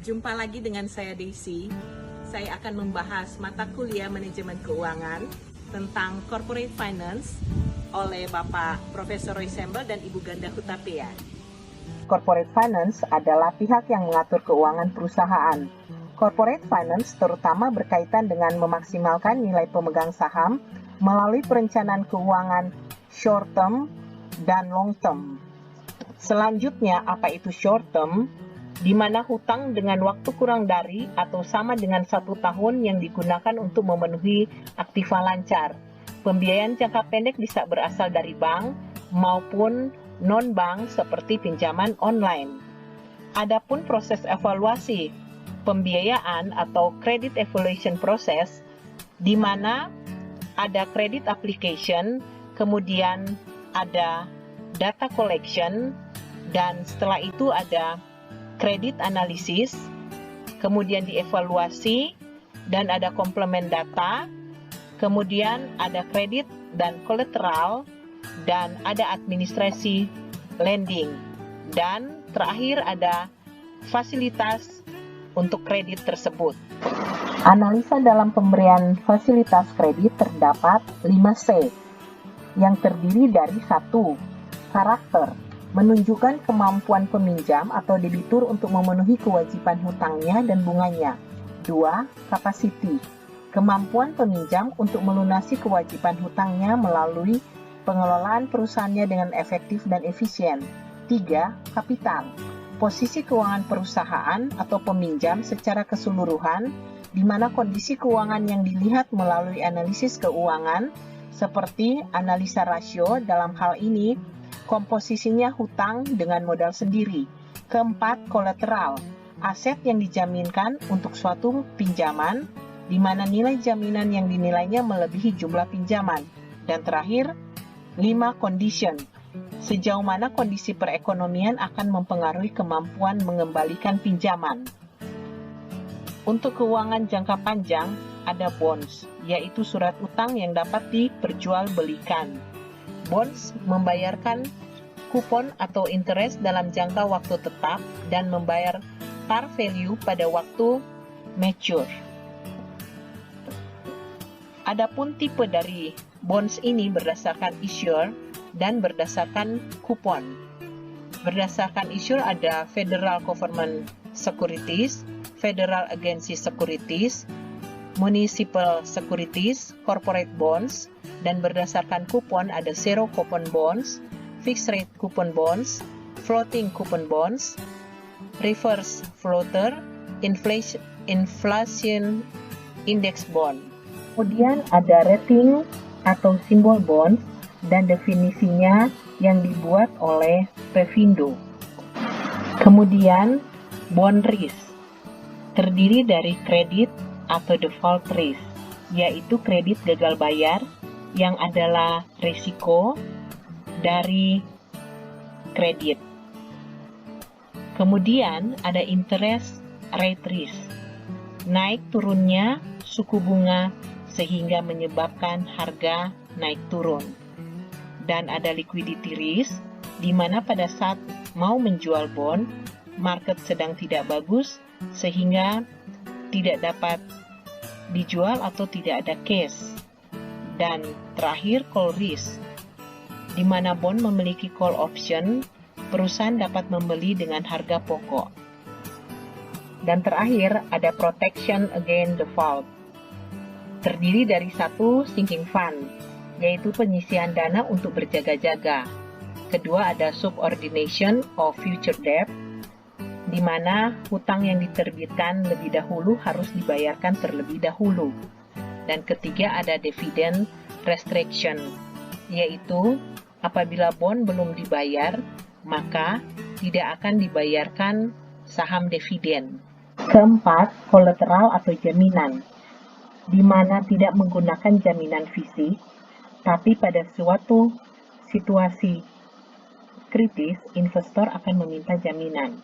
Jumpa lagi dengan saya Daisy. Saya akan membahas mata kuliah manajemen keuangan tentang corporate finance oleh Bapak Profesor Roy Sembel dan Ibu Ganda Hutapea. Corporate finance adalah pihak yang mengatur keuangan perusahaan. Corporate finance terutama berkaitan dengan memaksimalkan nilai pemegang saham melalui perencanaan keuangan short term dan long term. Selanjutnya, apa itu short term? Di mana hutang dengan waktu kurang dari atau sama dengan 1 tahun yang digunakan untuk memenuhi aktiva lancar. Pembiayaan jangka pendek bisa berasal dari bank maupun non-bank seperti pinjaman online. Adapun proses evaluasi pembiayaan atau credit evaluation process, di mana ada credit application, kemudian ada data collection, dan setelah itu ada kredit analisis, kemudian dievaluasi, dan ada komplement data, kemudian ada kredit dan kolateral, dan ada administrasi lending, dan terakhir ada fasilitas untuk kredit tersebut. Analisa dalam pemberian fasilitas kredit terdapat 5C, yang terdiri dari 1. Karakter, menunjukkan kemampuan peminjam atau debitur untuk memenuhi kewajiban hutangnya dan bunganya. 2. Capacity, kemampuan peminjam untuk melunasi kewajiban hutangnya melalui pengelolaan perusahaannya dengan efektif dan efisien. 3. Kapital, posisi keuangan perusahaan atau peminjam secara keseluruhan, di mana kondisi keuangan yang dilihat melalui analisis keuangan, seperti analisa rasio dalam hal ini, komposisinya hutang dengan modal sendiri. 4. Kolateral, aset yang dijaminkan untuk suatu pinjaman, di mana nilai jaminan yang dinilainya melebihi jumlah pinjaman. Dan terakhir, 5. Condition, sejauh mana kondisi perekonomian akan mempengaruhi kemampuan mengembalikan pinjaman. Untuk keuangan jangka panjang, ada bonds, yaitu surat utang yang dapat diperjualbelikan. Bonds membayarkan kupon atau interest dalam jangka waktu tetap dan membayar par value pada waktu mature. Adapun tipe dari bonds ini berdasarkan issuer dan berdasarkan kupon. Berdasarkan issuer ada Federal Government Securities, Federal Agency Securities, Municipal Securities, Corporate Bonds, dan berdasarkan kupon ada Zero Coupon Bonds, Fixed Rate Coupon Bonds, Floating Coupon Bonds, Reverse Floater, Inflation Index Bond. Kemudian ada rating atau simbol bonds dan definisinya yang dibuat oleh Pevindo. Kemudian bond risk terdiri dari kredit atau default risk, yaitu kredit gagal bayar yang adalah risiko dari kredit. Kemudian ada interest rate risk, naik turunnya suku bunga sehingga menyebabkan harga naik turun. Dan ada liquidity risk, di mana pada saat mau menjual bond, market sedang tidak bagus sehingga tidak dapat dijual atau tidak ada cash. Dan terakhir call risk, di mana bond memiliki call option, perusahaan dapat membeli dengan harga pokok. Dan terakhir ada protection against default, terdiri dari 1 sinking fund, yaitu penyisian dana untuk berjaga-jaga. Kedua ada subordination of future debt, di mana hutang yang diterbitkan lebih dahulu harus dibayarkan terlebih dahulu. Dan ketiga ada dividend restriction, yaitu apabila bond belum dibayar, maka tidak akan dibayarkan saham dividen. Keempat, kolateral atau jaminan, di mana tidak menggunakan jaminan fisik, tapi pada suatu situasi kritis, investor akan meminta jaminan.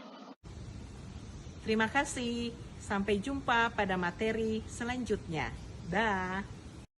Terima kasih. Sampai jumpa pada materi selanjutnya. Dah.